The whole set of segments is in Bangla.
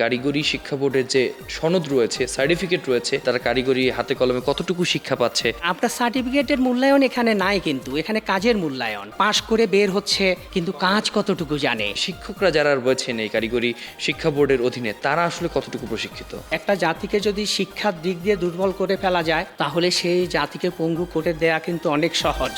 কারিগরি শিক্ষা বোর্ডের যে সনদ রয়েছে, সার্টিফিকেট রয়েছে, তারা কারিগরি হাতে কলমে কতটুকু শিক্ষা পাচ্ছে? আপনার সার্টিফিকেটের মূল্যায়ন এখানে নাই, কিন্তু এখানে কাজের মূল্যায়ন। পাশ করে বের হচ্ছে, কিন্তু কাজ কতটুকু জানে। শিক্ষকরা যারা রয়েছেন এই কারিগরি শিক্ষা বোর্ডের অধীনে, তারা আসলে কতটুকু প্রশিক্ষিত? একটা জাতিকে যদি শিক্ষার দিক দিয়ে দুর্বল করে ফেলা যায়, তাহলে সেই জাতিকে পঙ্গু করে দেয়া কিন্তু অনেক সহজ।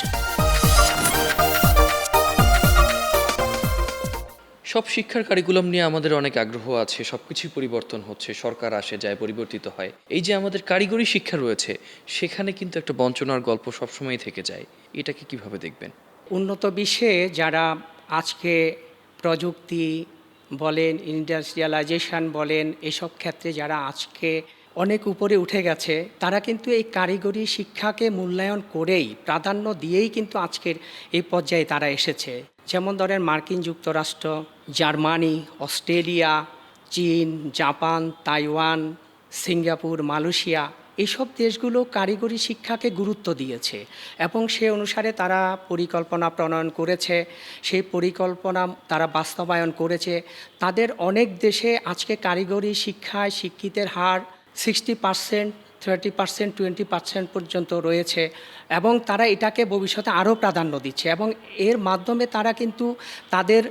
সব শিক্ষার কারিকুলাম নিয়ে আমাদের অনেক আগ্রহ আছে, সবকিছুই পরিবর্তন হচ্ছে, সরকার আসে যায়, পরিবর্তিত হয়। এই যে আমাদের কারিগরি শিক্ষা রয়েছে, সেখানে কিন্তু একটা বঞ্চনার গল্প সবসময় থেকে যায়। এটাকে কিভাবে দেখবেন? উন্নত বিশ্বে যারা আজকে প্রযুক্তি বলেন, ইন্ডাস্ট্রিয়ালাইজেশন বলেন, এসব ক্ষেত্রে যারা আজকে অনেক উপরে উঠে গেছে, তারা কিন্তু এই কারিগরি শিক্ষাকে মূল্যায়ন করেই, প্রাধান্য দিয়েই কিন্তু আজকের এই পর্যায়ে তারা এসেছে। যেমন ধরেন মার্কিন যুক্তরাষ্ট্র, জার্মানি, অস্ট্রেলিয়া, চীন, জাপান, তাইওয়ান, সিঙ্গাপুর, মালয়েশিয়া, এইসব দেশগুলো কারিগরি শিক্ষাকে গুরুত্ব দিয়েছে এবং সে অনুসারে তারা পরিকল্পনা প্রণয়ন করেছে, সেই পরিকল্পনা তারা বাস্তবায়ন করেছে। তাদের অনেক দেশে আজকে কারিগরি শিক্ষায় শিক্ষিতের হার 60%, 30%, 20% পর্যন্ত রয়েছে এবং তারা এটাকে ভবিষ্যতে আরও প্রাধান্য দিচ্ছে এবং এর মাধ্যমে তারা কিন্তু তাদের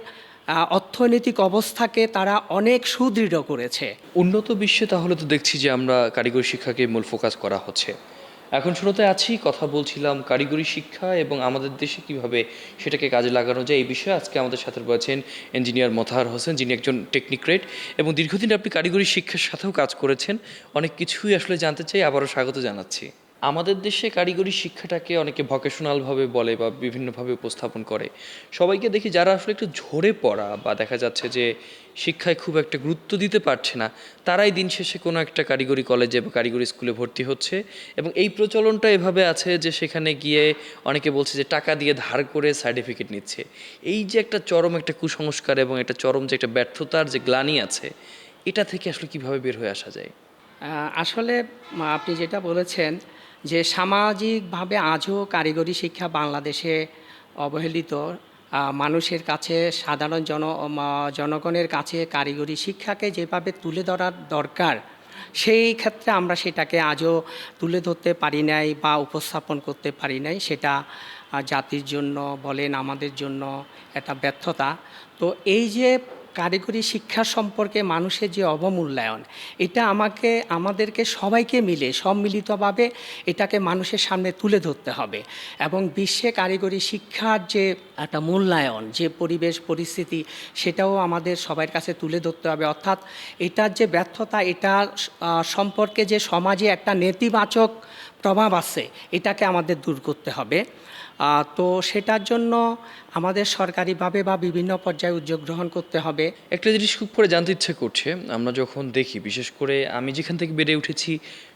অর্থনৈতিক অবস্থাকে তারা অনেক সুদৃঢ় করেছে। উন্নত বিশ্বে তাহলে তো দেখছি যে আমরা কারিগরি শিক্ষাকে মূল ফোকাস করা হচ্ছে। এখন শুরুতে আছি, কথা বলছিলাম কারিগরি শিক্ষা এবং আমাদের দেশে কিভাবে সেটাকে কাজে লাগানো যায় এই বিষয়ে। আজকে আমাদের সাথে রয়েছেন ইঞ্জিনিয়ার মোতাহার হোসেন, যিনি একজন টেকনিক্রেট এবং দীর্ঘদিন আপনি কারিগরি শিক্ষার সাথেও কাজ করেছেন। অনেক কিছুই আসলে জানতে চাই, আবারও স্বাগত জানাচ্ছি। আমাদের দেশে কারিগরি শিক্ষাটাকে অনেকে ভকেশনালভাবে বলে বা বিভিন্নভাবে উপস্থাপন করে। সবাইকে দেখি যারা আসলে একটু ঝরে পড়া বা দেখা যাচ্ছে যে শিক্ষায় খুব একটা গুরুত্ব দিতে পারছে না, তারাই দিন শেষে কোনো একটা কারিগরি কলেজে বা কারিগরি স্কুলে ভর্তি হচ্ছে। এবং এই প্রচলনটা এভাবে আছে যে সেখানে গিয়ে অনেকে বলছে যে টাকা দিয়ে ধার করে সার্টিফিকেট নিচ্ছে। এই যে একটা চরম একটা কুসংস্কার এবং একটা চরম যে একটা ব্যর্থতার যে গ্লানি আছে, এটা থেকে আসলে কিভাবে বের হয়ে আসা যায়? আসলে আপনি যেটা বলেছেন যে সামাজিকভাবে আজও কারিগরি শিক্ষা বাংলাদেশে অবহেলিত। মানুষের কাছে, সাধারণ জনগণের কাছে কারিগরি শিক্ষাকে যেভাবে তুলে ধরার দরকার, সেই ক্ষেত্রে আমরা সেটাকে আজও তুলে ধরতে পারি নাই বা উপস্থাপন করতে পারি নাই। সেটা জাতির জন্য বলেন, আমাদের জন্য একটা ব্যর্থতা। তো এই যে কারিগরি শিক্ষা সম্পর্কে মানুষের যে অবমূল্যায়ন, এটা আমাদেরকে সবাইকে মিলে সম্মিলিতভাবে এটাকে মানুষের সামনে তুলে ধরতে হবে এবং বিশ্বে কারিগরি শিক্ষার যে একটা মূল্যায়ন, যে পরিবেশ পরিস্থিতি, সেটাও আমাদের সবার কাছে তুলে ধরতে হবে। অর্থাৎ এটার যে ব্যর্থতা, এটা সম্পর্কে যে সমাজে একটা নেতিবাচক প্রভাব আছে, এটাকে আমাদের দূর করতে হবে। তো সেটার জন্য আমাদের সরকারিভাবে বা বিভিন্ন পর্যায়ে উদ্যোগ গ্রহণ করতে হবে। একটা জিনিস খুব করে জানতে ইচ্ছে করছে, আমরা যখন দেখি, বিশেষ করে আমি যেখান থেকে বেড়ে উঠেছি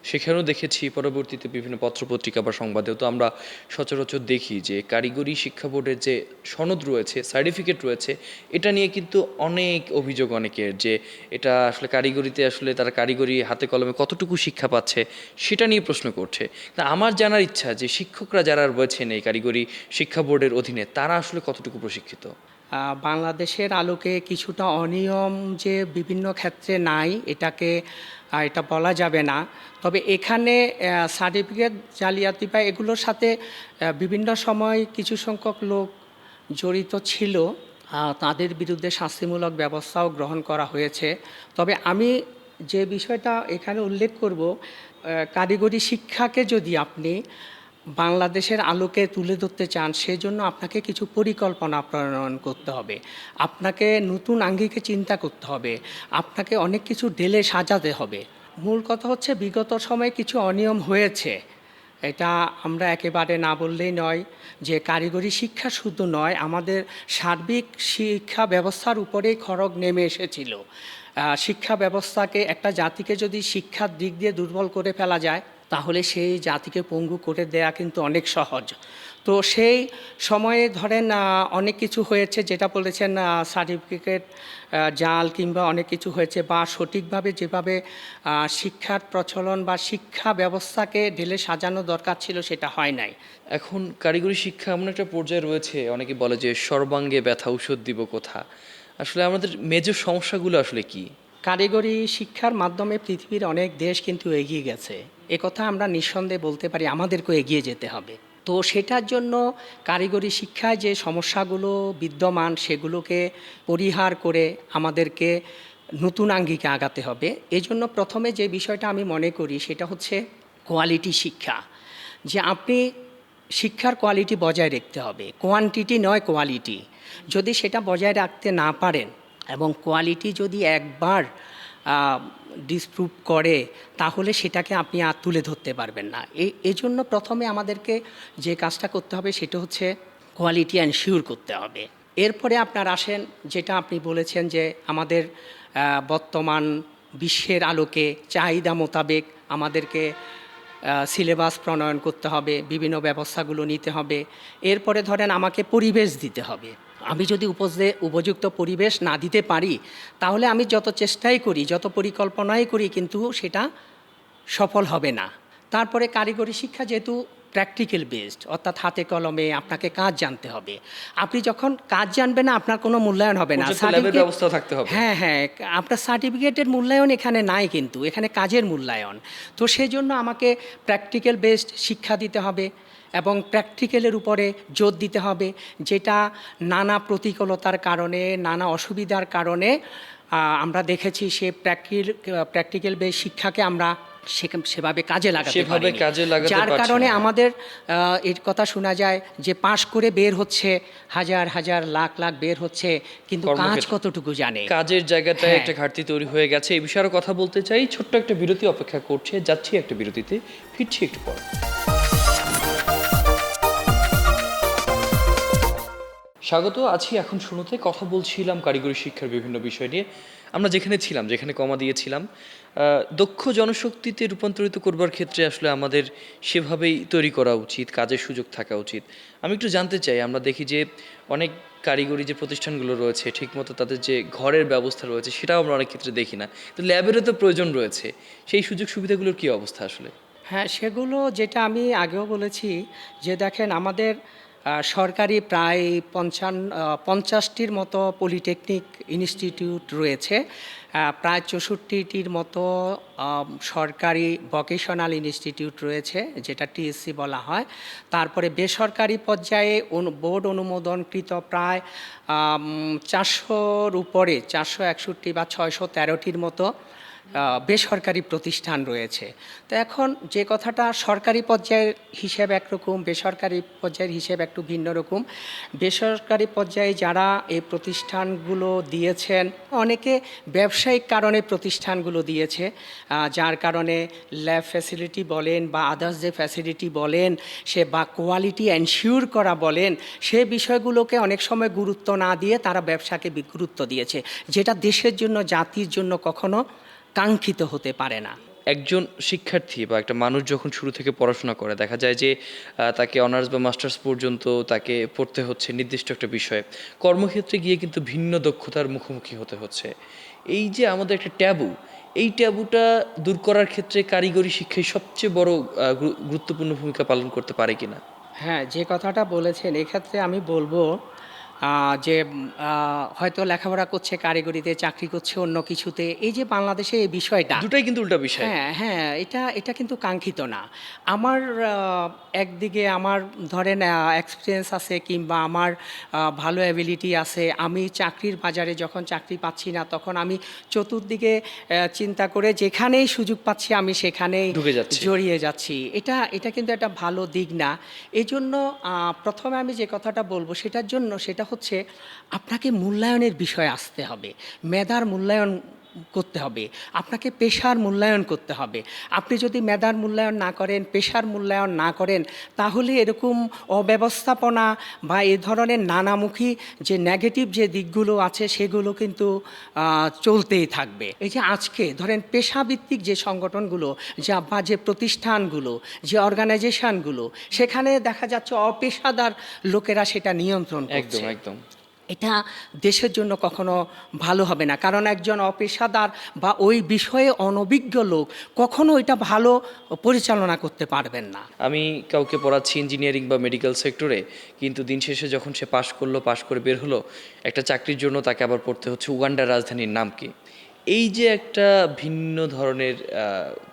সেখানেও দেখেছি, পরবর্তীতে বিভিন্ন পত্রপত্রিকা বা সংবাদেও তো আমরা সচরাচর দেখি যে কারিগরি শিক্ষা বোর্ডের যে সনদ রয়েছে, সার্টিফিকেট রয়েছে, এটা নিয়ে কিন্তু অনেক অভিযোগ অনেকের, যে এটা আসলে কারিগরিতে আসলে তারা কারিগরি হাতে কলমে কতটুকু শিক্ষা পাচ্ছে সেটা নিয়ে প্রশ্ন করছে। তা আমার জানার ইচ্ছা যে শিক্ষকরা যারা রয়েছেন এই কারিগরি শিক্ষা বোর্ডের অধীনে, তারা আসলে কতটুকু প্রশিক্ষিত? বাংলাদেশের আলোকে কিছুটা অনিয়ম যে বিভিন্ন ক্ষেত্রে নাই, এটা বলা যাবে না। তবে এখানে সার্টিফিকেট জালিয়াতি বা এগুলোর সাথে বিভিন্ন সময় কিছু সংখ্যক লোক জড়িত ছিল। তাদের বিরুদ্ধে শাস্তিমূলক ব্যবস্থাও গ্রহণ করা হয়েছে। তবে আমি যে বিষয়টা এখানে উল্লেখ করব, কারিগরি শিক্ষাকে যদি আপনি বাংলাদেশের আলোকে তুলে ধরতে চান, সেজন্য আপনাকে কিছু পরিকল্পনা প্রণয়ন করতে হবে, আপনাকে নতুন আঙ্গিকে চিন্তা করতে হবে, আপনাকে অনেক কিছু ঢেলে সাজাতে হবে। মূল কথা হচ্ছে বিগত সময়ে কিছু অনিয়ম হয়েছে, এটা আমরা একেবারে না বললেই নয়। যে কারিগরি শিক্ষা শুধু নয়, আমাদের সার্বিক শিক্ষা ব্যবস্থার উপরেই খড়গ নেমে এসেছিল। শিক্ষা ব্যবস্থাকে, একটা জাতিকে যদি শিক্ষার দিক দিয়ে দুর্বল করে ফেলা যায়, তাহলে সেই জাতিকে পঙ্গু করে দেয়া কিন্তু অনেক সহজ। তো সেই সময়ে ধরেন অনেক কিছু হয়েছে, যেটা বলেছেন সার্টিফিকেট জাল কিংবা অনেক কিছু হয়েছে, বা সঠিকভাবে যেভাবে শিক্ষার প্রচলন বা শিক্ষা ব্যবস্থাকে ঢেলে সাজানো দরকার ছিল, সেটা হয় নাই। এখন কারিগরি শিক্ষা এমন একটা পর্যায়ে রয়েছে, অনেকে বলে যে সর্বাঙ্গে ব্যথা ঔষধ দিব কোথা। আসলে আমাদের মেজর সমস্যাগুলো আসলে কি? কারিগরি শিক্ষার মাধ্যমে পৃথিবীর অনেক দেশ কিন্তু এগিয়ে গেছে, একথা আমরা নিঃসন্দেহে বলতে পারি। আমাদেরকেও এগিয়ে যেতে হবে। তো সেটার জন্য কারিগরি শিক্ষায় যে সমস্যাগুলো বিদ্যমান সেগুলোকে পরিহার করে আমাদেরকে নতুন আঙ্গিকে আগাতে হবে। এজন্য প্রথমে যে বিষয়টা আমি মনে করি সেটা হচ্ছে কোয়ালিটি শিক্ষা, যে আপনি শিক্ষার কোয়ালিটি বজায় রাখতে হবে, কোয়ান্টিটি নয় কোয়ালিটি। যদি সেটা বজায় রাখতে না পারেন এবং কোয়ালিটি যদি একবার ডিসপ্রুভ করে তাহলে সেটাকে আপনি আর তুলে ধরতে পারবেন না। এই জন্য প্রথমে আমাদেরকে যে কাজটা করতে হবে সেটা হচ্ছে কোয়ালিটি এনশিওর করতে হবে। এরপরে আপনার আসেন যেটা আপনি বলেছেন যে আমাদের বর্তমান বিশ্বের আলোকে চাহিদা মোতাবেক আমাদেরকে সিলেবাস প্রণয়ন করতে হবে, বিভিন্ন ব্যবস্থাগুলো নিতে হবে। এরপরে ধরেন আমাকে পরিবেশ দিতে হবে। আমি যদি উপযুক্ত পরিবেশ না দিতে পারি তাহলে আমি যত চেষ্টাই করি, যত পরিকল্পনাই করি, কিন্তু সেটা সফল হবে না। তারপরে কারিগরি শিক্ষা যেহেতু প্র্যাকটিক্যাল বেসড, অর্থাৎ হাতে কলমে আপনাকে কাজ জানতে হবে। আপনি যখন কাজ জানবেন না আপনার কোনো মূল্যায়ন হবে না। ল্যাবের ব্যবস্থা থাকতে হবে। হ্যাঁ হ্যাঁ, আপনার সার্টিফিকেটের মূল্যায়ন এখানে নাই, কিন্তু এখানে কাজের মূল্যায়ন। তো সেই জন্য আমাকে প্র্যাকটিক্যাল বেসড শিক্ষা দিতে হবে এবং প্র্যাকটিক্যালের উপরে জোর দিতে হবে, যেটা নানা প্রতিকূলতার কারণে, নানা অসুবিধার কারণে আমরা দেখেছি সে প্র্যাকটিক্যাল বেস শিক্ষাকে আমরা সেভাবে কাজে লাগাতে পারিনি। যার কারণে আমাদের এর কথা শোনা যায় যে পাশ করে বের হচ্ছে হাজার হাজার লাখ লাখ বের হচ্ছে, কিন্তু কাজ কতটুকু জানে, কাজের জায়গাটায় একটা ঘাটতি তৈরি হয়ে গেছে। এই বিষয়ে আরো কথা বলতে চাই, ছোট্ট একটা বিরতি অপেক্ষা করছে, যাচ্ছি একটা বিরতিতে, ফিরছি একটু পর। স্বাগত আছি এখন শুরুতে কথা বলছিলাম কারিগরি শিক্ষার বিভিন্ন বিষয় নিয়ে। আমরা যেখানে ছিলাম, যেখানে কমা দিয়েছিলাম, দক্ষ জনশক্তিতে রূপান্তরিত করবার ক্ষেত্রে আসলে আমাদের সেভাবেই তৈরি করা উচিত, কাজের সুযোগ থাকা উচিত। আমি একটু জানতে চাই, আমরা দেখি যে অনেক কারিগরি যে প্রতিষ্ঠানগুলো রয়েছে ঠিকমতো তাদের যে ঘরের ব্যবস্থা রয়েছে সেটাও আমরা অনেক ক্ষেত্রে দেখি না। তো ল্যাবেরও তো প্রয়োজন রয়েছে, সেই সুযোগ সুবিধাগুলোর কী অবস্থা আসলে? হ্যাঁ, সেগুলো যেটা আমি আগেও বলেছি যে দেখেন আমাদের সরকারি প্রায় 50টির মতো পলিটেকনিক ইনস্টিটিউট রয়েছে, প্রায় 64টির মতো সরকারি ভোকেশনাল ইনস্টিটিউট রয়েছে, যেটা টিএসসি বলা হয়। তারপরে বেসরকারি পর্যায়ে বোর্ড অনুমোদনকৃত প্রায় 400-র উপরে, 461 বা 613টির মতো বেসরকারি প্রতিষ্ঠান রয়েছে। তো এখন যে কথাটা সরকারি পর্যায়ের হিসেব একরকম, বেসরকারি পর্যায়ের হিসেব একটু ভিন্ন রকম। বেসরকারি পর্যায়ে যারা এই প্রতিষ্ঠানগুলো দিয়েছেন অনেকে ব্যবসায়িক কারণে প্রতিষ্ঠানগুলো দিয়েছে, যার কারণে ল্যাব ফ্যাসিলিটি বলেন বা আদার্স যে ফ্যাসিলিটি বলেন সে বা কোয়ালিটি এনশিওর করা বলেন, সে বিষয়গুলোকে অনেক সময় গুরুত্ব না দিয়ে তারা ব্যবসাকে গুরুত্ব দিয়েছে, যেটা দেশের জন্য, জাতির জন্য কখনো কাঙ্ক্ষিত হতে পারে না। একজন শিক্ষার্থী বা একটা মানুষ যখন শুরু থেকে পড়াশোনা করে, দেখা যায় যে তাকে অনার্স বা মাস্টার্স পর্যন্ত তাকে পড়তে হচ্ছে নির্দিষ্ট একটা বিষয়ে, কর্মক্ষেত্রে গিয়ে কিন্তু ভিন্ন দক্ষতার মুখোমুখি হতে হচ্ছে। এই যে আমাদের একটা ট্যাবু, এই ট্যাবুটা দূর করার ক্ষেত্রে কারিগরি শিক্ষায় সবচেয়ে বড় গুরুত্বপূর্ণ ভূমিকা পালন করতে পারে কিনা? হ্যাঁ, যে কথাটা বলেছেন এক্ষেত্রে আমি বলবো যে হয়তো লেখাপড়া করছে কারিগরিতে, চাকরি করছে অন্য কিছুতে, এই যে বাংলাদেশে এই বিষয়টা, দুটাই কিন্তু উল্টা বিষয়। হ্যাঁ হ্যাঁ, এটা কিন্তু কাঙ্ক্ষিত না। আমার একদিকে আমার ধরেন এক্সপিরিয়েন্স আছে কিংবা আমার ভালো অ্যাবিলিটি আছে, আমি চাকরির বাজারে যখন চাকরি পাচ্ছি না তখন আমি চতুর্দিকে চিন্তা করে যেখানেই সুযোগ পাচ্ছি আমি সেখানেই জড়িয়ে যাচ্ছি। এটা কিন্তু একটা ভালো দিক না। এই জন্য প্রথমে আমি যে কথাটা বলবো সেটা হচ্ছে আপনাকে মূল্যায়নের বিষয় আসতে হবে, মেধার মূল্যায়ন করতে হবে, আপনাকে পেশার মূল্যায়ন করতে হবে। আপনি যদি মেধার মূল্যায়ন না করেন, পেশার মূল্যায়ন না করেন, তাহলে এরকম অব্যবস্থাপনা বা এ ধরনের নানামুখী যে নেগেটিভ যে দিকগুলো আছে সেগুলো কিন্তু চলতেই থাকবে। এই যে আজকে ধরেন পেশাভিত্তিক যে সংগঠনগুলো বা যে প্রতিষ্ঠানগুলো, যে অর্গানাইজেশনগুলো, সেখানে দেখা যাচ্ছে অপেশাদার লোকেরা সেটা নিয়ন্ত্রণ করছে। একদম একদম। এটা দেশের জন্য কখনো ভালো হবে না, কারণ একজন অপেশাদার বা ওই বিষয়ে অনভিজ্ঞ লোক কখনো এটা ভালো পরিচালনা করতে পারবেন না। আমি কাউকে পড়াচ্ছি ইঞ্জিনিয়ারিং বা মেডিকেল সেক্টরে, কিন্তু দিন শেষে যখন সে পাশ করে বের হলো, একটা চাকরির জন্য তাকে আবার পড়তে হচ্ছে উগান্ডার রাজধানীর নাম কি। এই যে একটা ভিন্ন ধরনের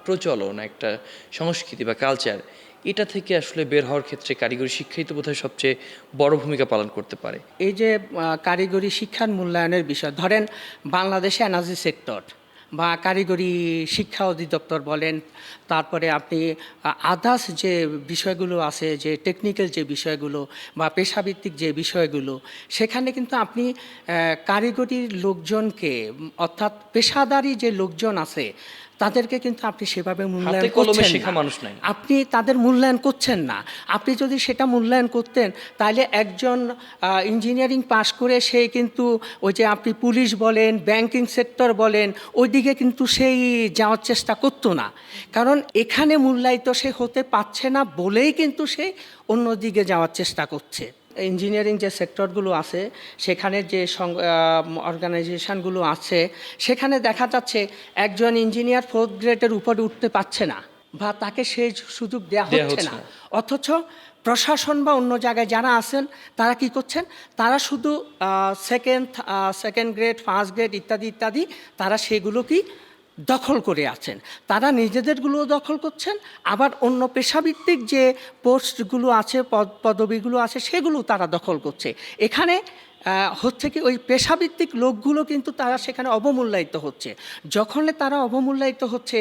প্রচলন, একটা সংস্কৃতি বা কালচার, এটা থেকে আসলে বের হওয়ার ক্ষেত্রে কারিগরি শিক্ষাই তো বোধহয় সবচেয়ে বড় ভূমিকা পালন করতে পারে। এই যে কারিগরি শিক্ষার মূল্যায়নের বিষয়, ধরেন বাংলাদেশে এনার্জি সেক্টর বা কারিগরি শিক্ষা অধিদপ্তর বলেন, তারপরে আপনি আদার্স যে বিষয়গুলো আছে, যে টেকনিক্যাল যে বিষয়গুলো বা পেশাভিত্তিক যে বিষয়গুলো, সেখানে কিন্তু আপনি কারিগরির লোকজনকে, অর্থাৎ পেশাদারি যে লোকজন আছে তাদেরকে কিন্তু আপনি সেভাবে হাতে মূল্যায়ন কলমে করছেন শেখা না। মানুষ নাই। আপনি তাদের মূল্যায়ন করছেন না। আপনি যদি সেটা মূল্যায়ন করতেন, তাহলে একজন ইঞ্জিনিয়ারিং পাশ করে সে কিন্তু ওই যে আপনি পুলিশ বলেন, ব্যাংকিং সেক্টর বলেন, ওই দিকে কিন্তু সেই যাওয়ার চেষ্টা করতো না। কারণ এখানে মূল্যায়িত সে হতে পারছে না বলেই কিন্তু সে অন্যদিকে যাওয়ার চেষ্টা করছে। ইঞ্জিনিয়ারিং যে সেক্টরগুলো আছে, সেখানে যে অর্গানাইজেশনগুলো আছে, সেখানে দেখা যাচ্ছে একজন ইঞ্জিনিয়ার 4th গ্রেডের উপরে উঠতে পারছে না বা তাকে সেই সুযোগ দেওয়া হচ্ছে না। অথচ প্রশাসন বা অন্য জায়গায় যারা আছেন তারা কি করছেন, তারা শুধু সেকেন্ড গ্রেড, ফার্স্ট গ্রেড ইত্যাদি ইত্যাদি, তারা সেগুলো কি দখল করে আছেন। তারা নিজেদেরগুলো দখল করছেন, আবার অন্য পেশাভিত্তিক যে পোস্টগুলো আছে, পদবিগুলো আছে, সেগুলো তারা দখল করছে। এখানে হচ্ছে কি, ওই পেশাভিত্তিক লোকগুলো কিন্তু তারা সেখানে অবমূল্যায়িত হচ্ছে। যখন তারা অবমূল্যায়িত হচ্ছে,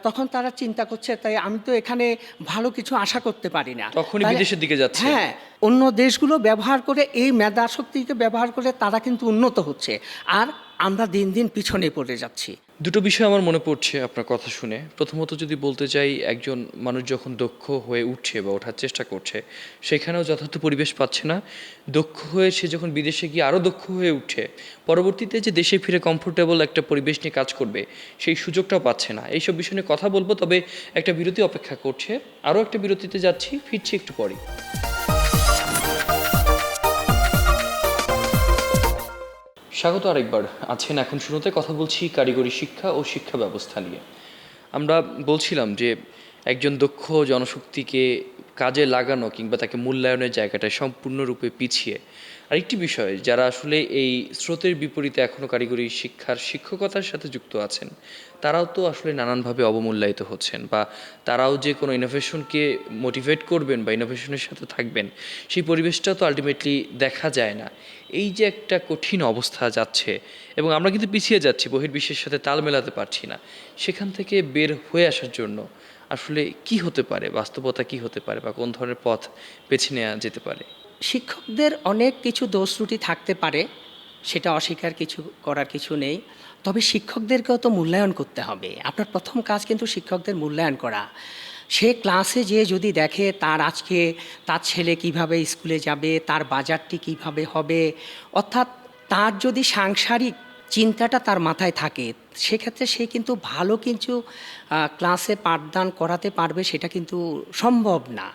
তখন তারা চিন্তা করছে, তাই আমি তো এখানে ভালো কিছু আশা করতে পারি না, তখনই বিদেশের দিকে যাচ্ছে। হ্যাঁ, অন্য দেশগুলো ব্যবহার করে, এই মেধা শক্তিকে ব্যবহার করে তারা কিন্তু উন্নত হচ্ছে, আর আমরা দিন দিন পিছনে পড়ে যাচ্ছি। দুটো বিষয় আমার মনে পড়ছে আপনার কথা শুনে। প্রথমত যদি বলতে চাই, একজন মানুষ যখন দক্ষ হয়ে উঠছে বা ওঠার চেষ্টা করছে, সেখানেও যথার্থ পরিবেশ পাচ্ছে না। দক্ষ হয়ে সে যখন বিদেশে গিয়ে আরও দক্ষ হয়ে উঠছে, পরবর্তীতে যে দেশে ফিরে কমফোর্টেবল একটা পরিবেশ নিয়ে কাজ করবে, সেই সুযোগটাও পাচ্ছে না। এইসব বিষয় নিয়ে কথা বলবো, তবে একটা বিরতি অপেক্ষা করছে। আরও একটা বিরতিতে যাচ্ছি, ফিরছি একটু পরেই। স্বাগত আরেকবার। আছেন এখন শুরুতে কথা বলছি কারিগরি শিক্ষা ও শিক্ষা ব্যবস্থা নিয়ে। আমরা বলছিলাম যে একজন দক্ষ জনশক্তিকে কাজে লাগানো কিংবা তাকে মূল্যায়নের জায়গাটায় সম্পূর্ণরূপে পিছিয়ে। আরেকটি বিষয়, যারা আসলে এই স্রোতের বিপরীতে এখনও কারিগরি শিক্ষার শিক্ষকতার সাথে যুক্ত আছেন, তারাও তো আসলে নানানভাবে অবমূল্যায়িত হচ্ছেন, বা তারাও যে কোনো ইনোভেশনকে মোটিভেট করবেন বা ইনোভেশনের সাথে থাকবেন, সেই পরিবেশটা তো আলটিমেটলি দেখা যায় না। এই যে একটা কঠিন অবস্থা যাচ্ছে, এবং আমরা কিন্তু পিছিয়ে যাচ্ছি, বহির্বিশ্বের সাথে তাল মেলাতে পারছি না, সেখান থেকে বের হয়ে আসার জন্য আসলে কি হতে পারে, বাস্তবতা কি হতে পারে, বা কোন ধরনের পথ বেছে নেওয়া যেতে পারে? শিক্ষকদের অনেক কিছু দোষ ত্রুটি থাকতে পারে, সেটা অস্বীকার করার কিছু নেই। তবে শিক্ষকদেরকেও তো মূল্যায়ন করতে হবে। আপনার প্রথম কাজ কিন্তু শিক্ষকদের মূল্যায়ন করা। সে ক্লাসে যেয়ে যদি দেখে আজকে তার ছেলে কিভাবে স্কুলে যাবে, তার বাজারটি কিভাবে হবে, অর্থাৎ তার যদি সাংসারিক চিন্তাটা তার মাথায় থাকে, সেক্ষেত্রে সে কিন্তু ভালো কিছু ক্লাসে পাঠদান করাতে পারবে, সেটা কিন্তু সম্ভব না।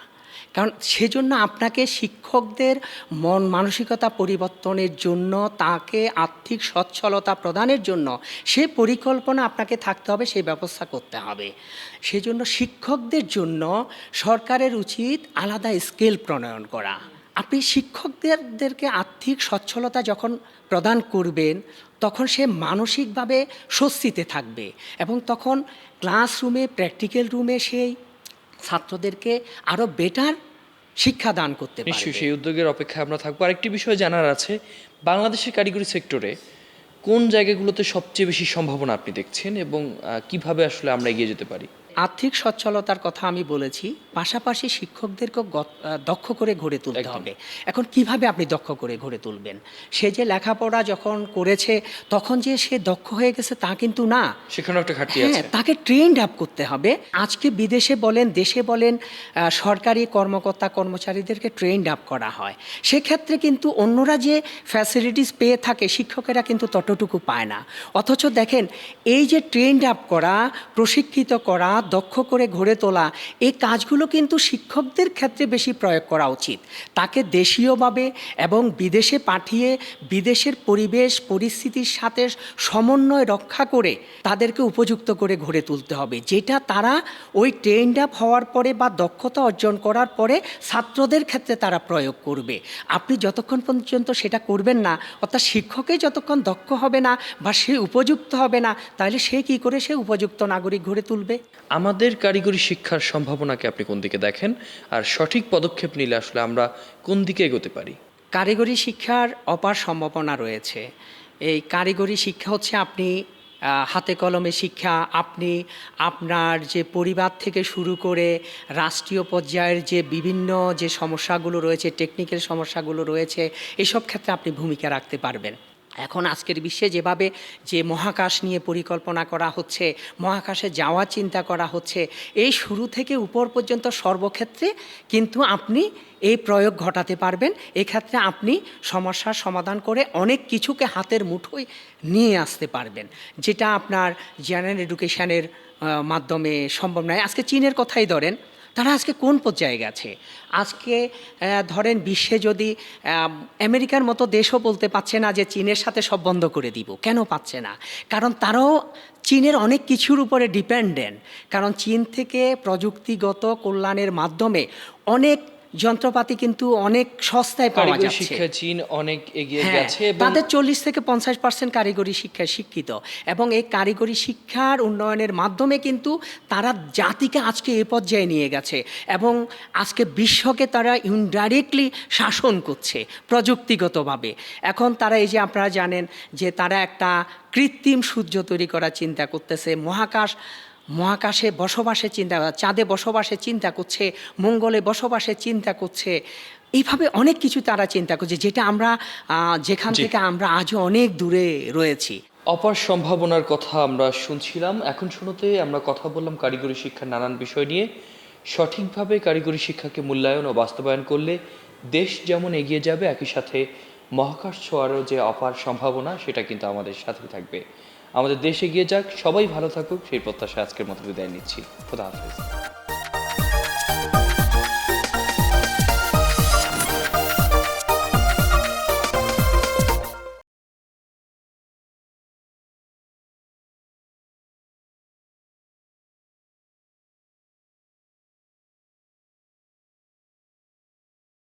কারণ সেজন্য আপনাকে শিক্ষকদের মন মানসিকতা পরিবর্তনের জন্য, তাকে আর্থিক সচ্ছলতা প্রদানের জন্য সে পরিকল্পনা আপনাকে থাকতে হবে, সেই ব্যবস্থা করতে হবে। সেজন্য শিক্ষকদের জন্য সরকারের উচিত আলাদা স্কেল প্রণয়ন করা। আপনি শিক্ষকদেরকে আর্থিক সচ্ছলতা যখন প্রদান করবেন, তখন সে মানসিকভাবে স্বস্তিতে থাকবে, এবং তখন ক্লাসরুমে, প্র্যাকটিক্যাল রুমে সেই ছাত্রদেরকে আরও বেটার শিক্ষা দান করতে পারবে। নিশ্চয়ই সেই উদ্যোগের অপেক্ষায় আমরা থাকবো। আরেকটি বিষয় জানার আছে, বাংলাদেশের কারিগরি সেক্টরে কোন জায়গাগুলোতে সবচেয়ে বেশি সম্ভাবনা আপনি দেখছেন, এবং কিভাবে আসলে আমরা এগিয়ে যেতে পারি? আর্থিক সচ্ছলতার কথা আমি বলেছি, পাশাপাশি শিক্ষকদেরকে দক্ষ করে গড়ে তুলতে একদম। হবে। এখন কিভাবে আপনি দক্ষ করে গড়ে তুলবেন? সে যে লেখাপড়া যখন করেছে তখন যে সে দক্ষ হয়ে গেছে তা কিন্তু না। সেখানেও একটা ঘাটতি হ্যাঁ, আছে। তাকে ট্রেন্ড আপ করতে হবে। আজকে বিদেশে বলেন, দেশে বলেন, সরকারি কর্মকর্তা কর্মচারীদেরকে ট্রেন্ড আপ করা হয়। সেক্ষেত্রে কিন্তু অন্যরা যে ফ্যাসিলিটিস পেয়ে থাকে, শিক্ষকেরা কিন্তু ততটুকু পায় না। অথচ দেখেন, এই যে ট্রেন্ড আপ করা, প্রশিক্ষিত করা, দক্ষ করে গড়ে তোলা, এই কাজগুলো কিন্তু শিক্ষকদের ক্ষেত্রে বেশি প্রয়োগ করা উচিত। তাকে দেশীয়ভাবে এবং বিদেশে পাঠিয়ে বিদেশের পরিবেশ পরিস্থিতির সাথে সমন্বয় রক্ষা করে তাদেরকে উপযুক্ত করে গড়ে তুলতে হবে, যেটা তারা ওই ট্রেন্ড আপ হওয়ার পরে বা দক্ষতা অর্জন করার পরে ছাত্রদের ক্ষেত্রে তারা প্রয়োগ করবে। আপনি যতক্ষণ পর্যন্ত সেটা করবেন না, অর্থাৎ শিক্ষকে যতক্ষণ দক্ষ হবে না বা সে উপযুক্ত হবে না, তাহলে সে কি করে সে উপযুক্ত নাগরিক গড়ে তুলবে? আমাদের কারিগরি শিক্ষার সম্ভাবনাকে আপনি কোন দিকে দেখেন, আর সঠিক পদক্ষেপ নিলে আসলে আমরা কোন দিকে এগোতে পারি? কারিগরি শিক্ষার অপার সম্ভাবনা রয়েছে। এই কারিগরি শিক্ষা হচ্ছে আপনি হাতে কলমে শিক্ষা, আপনি আপনার যে পরিবার থেকে শুরু করে রাষ্ট্রীয় পর্যায়ের যে বিভিন্ন যে সমস্যাগুলো রয়েছে, টেকনিক্যাল সমস্যাগুলো রয়েছে, এসব ক্ষেত্রে আপনি ভূমিকা রাখতে পারবেন। এখন আজকের বিশ্বে যেভাবে যে মহাকাশ নিয়ে পরিকল্পনা করা হচ্ছে, মহাকাশে যাওয়ার চিন্তা করা হচ্ছে, এই শুরু থেকে উপর পর্যন্ত সর্বক্ষেত্রে কিন্তু আপনি এই প্রয়োগ ঘটাতে পারবেন। এক্ষেত্রে আপনি সমস্যার সমাধান করে অনেক কিছুকে হাতের মুঠোয় নিয়ে আসতে পারবেন, যেটা আপনার জেনারেল এডুকেশনের মাধ্যমে সম্ভব নয়। আজকে চীনের কথাই ধরেন, তারা আজকে কোন পর্যায়ে গেছে? আজকে ধরেন বিশ্বে যদি আমেরিকার মতো দেশও বলতে পারছে না যে চীনের সাথে সব বন্ধ করে দিব। কেন পাচ্ছে না? কারণ তারাও চীনের অনেক কিছুর উপরে ডিপেন্ডেন্ট। কারণ চীন থেকে প্রযুক্তিগত কল্যাণের মাধ্যমে অনেক যন্ত্রপাতি কিন্তু অনেক সস্তায় পাওয়া কারিগরি যাচ্ছে। শিক্ষায় চীন অনেক এগিয়ে হ্যাঁ, গেছে এবং তাদের 40 থেকে 50% কারিগরি শিক্ষায় শিক্ষিত, এবং এই কারিগরি শিক্ষার উন্নয়নের মাধ্যমে কিন্তু তারা জাতিকে আজকে এ পর্যায়ে নিয়ে গেছে, এবং আজকে বিশ্বকে তারা ইনডাইরেক্টলি শাসন করছে প্রযুক্তিগতভাবে। এখন তারা এই যে আপনারা জানেন যে তারা একটা কৃত্রিম সূর্য তৈরি করার চিন্তা করতেছে, মহাকাশে বসবাসের চিন্তা, চাঁদে বসবাসের চিন্তা করছে, মঙ্গলে বসবাসের চিন্তা করছে। এইভাবে অনেক কিছু তারা চিন্তা করছে, যেটা আমরা যেখান থেকে আমরা আজও অনেক দূরে রয়েছি। অপার সম্ভাবনার কথা আমরা শুনছিলাম। এখন শুরুতে আমরা কথা বললাম কারিগরি শিক্ষার নানান বিষয় নিয়ে। সঠিকভাবে কারিগরি শিক্ষাকে মূল্যায়ন ও বাস্তবায়ন করলে দেশ যেমন এগিয়ে যাবে, একই সাথে মহাকাশ ছোঁয়ারও যে অপার সম্ভাবনা সেটা কিন্তু আমাদের সাথে থাকবে। আমাদের দেশ এগিয়ে যাক, সবাই ভালো থাকুক, সেই প্রত্যাশা আজকের মতো বিদায় নিচ্ছি। খোদা হাফেজ।